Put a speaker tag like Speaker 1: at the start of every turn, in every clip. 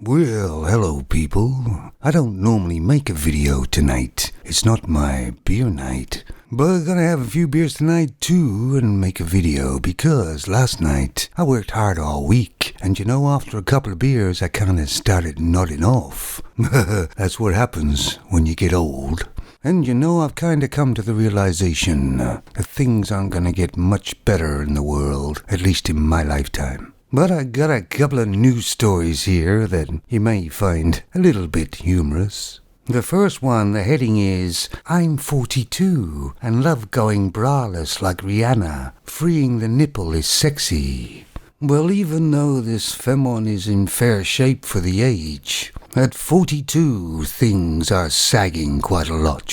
Speaker 1: Well, hello people. I don't normally make a video tonight. It's not my beer night. But I'm gonna have a few beers tonight too and make a video because last night I worked hard all week and after a couple of beers I kinda started nodding off. That's what happens when you get old. And I've kinda come to the realization that things aren't gonna get much better in the world, at least in my lifetime. But I got a couple of news stories here that you may find a little bit humorous. The first one, the heading is, I'm 42 and love going braless like Rihanna. Freeing the nipple is sexy. Well, even though this femon is in fair shape for the age, at 42 things are sagging quite a lot,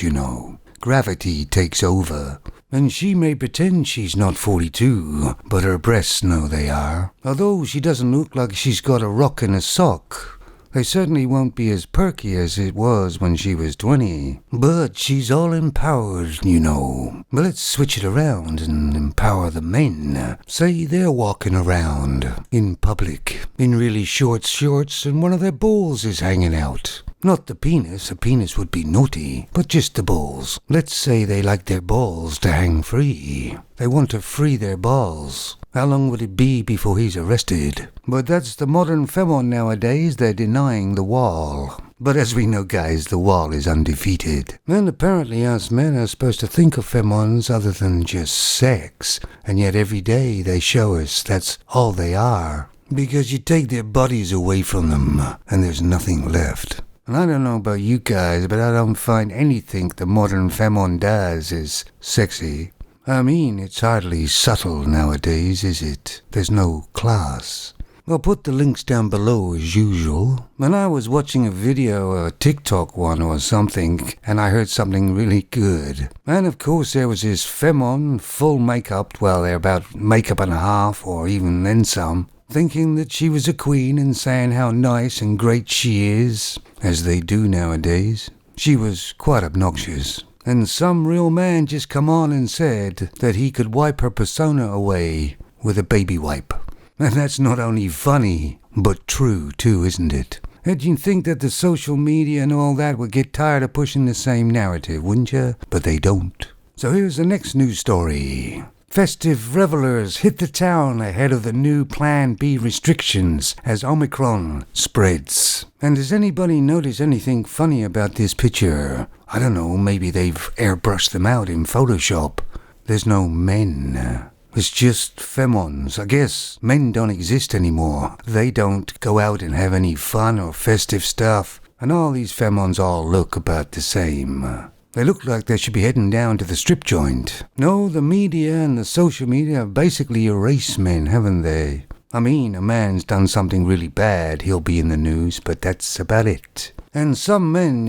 Speaker 1: Gravity takes over. And she may pretend she's not 42, but her breasts know they are. Although she doesn't look like she's got a rock in a sock. They certainly won't be as perky as it was when she was 20. But she's all empowered, But let's switch it around and empower the men. Say they're walking around in public in really short shorts and one of their balls is hanging out. Not the penis, a penis would be naughty, but just the balls. Let's say they like their balls to hang free. They want to free their balls. How long would it be before he's arrested? But that's the modern femon nowadays, they're denying the wall. But as we know guys, the wall is undefeated. And apparently us men are supposed to think of femons other than just sex. And yet every day they show us that's all they are. Because you take their bodies away from them and there's nothing left. And I don't know about you guys, but I don't find anything the modern femon does is sexy. I mean, it's hardly subtle nowadays, is it? There's no class. I'll put the links down below as usual. When I was watching a video, a TikTok one or something, and I heard something really good. And of course there was this femon, full makeup, well they're about makeup and a half or even then some. Thinking that she was a queen and saying how nice and great she is, as they do nowadays. She was quite obnoxious. And some real man just come on and said that he could wipe her persona away with a baby wipe. And that's not only funny, but true too, isn't it? And you'd think that the social media and all that would get tired of pushing the same narrative, wouldn't you? But they don't. So here's the next news story. Festive revelers hit the town ahead of the new Plan B restrictions as Omicron spreads. And does anybody notice anything funny about this picture? I don't know, maybe they've airbrushed them out in Photoshop. There's no men. It's just femons. I guess men don't exist anymore. They don't go out and have any fun or festive stuff. And all these femons all look about the same. They look like they should be heading down to the strip joint. No, the media and the social media have basically erased men, haven't they? I mean, a man's done something really bad, he'll be in the news, but that's about it. And some men,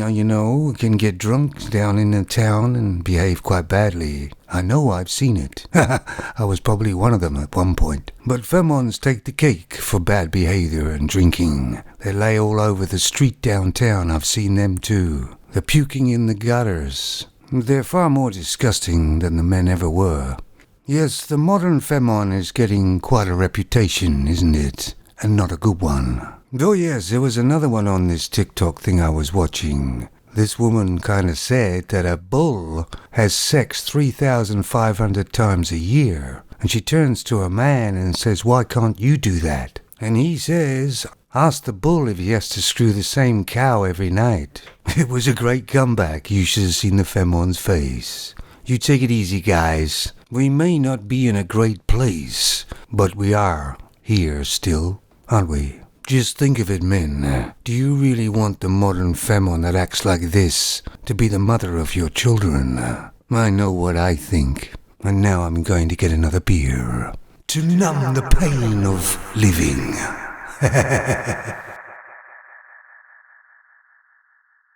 Speaker 1: can get drunk down in the town and behave quite badly. I know, I've seen it. I was probably one of them at one point. But femons take the cake for bad behavior and drinking. They lay all over the street downtown, I've seen them too. They're puking in the gutters. They're far more disgusting than the men ever were. Yes, the modern femon is getting quite a reputation, isn't it? And not a good one. Oh yes, there was another one on this TikTok thing I was watching. This woman kind of said that a bull has sex 3,500 times a year. And she turns to a man and says, why can't you do that? And he says, ask the bull if he has to screw the same cow every night. It was a great comeback. You should have seen the femon's face. You take it easy, guys. We may not be in a great place, but we are here still, aren't we? Just think of it, men. Do you really want the modern femon that acts like this to be the mother of your children? I know what I think. And now I'm going to get another beer to numb the pain of living.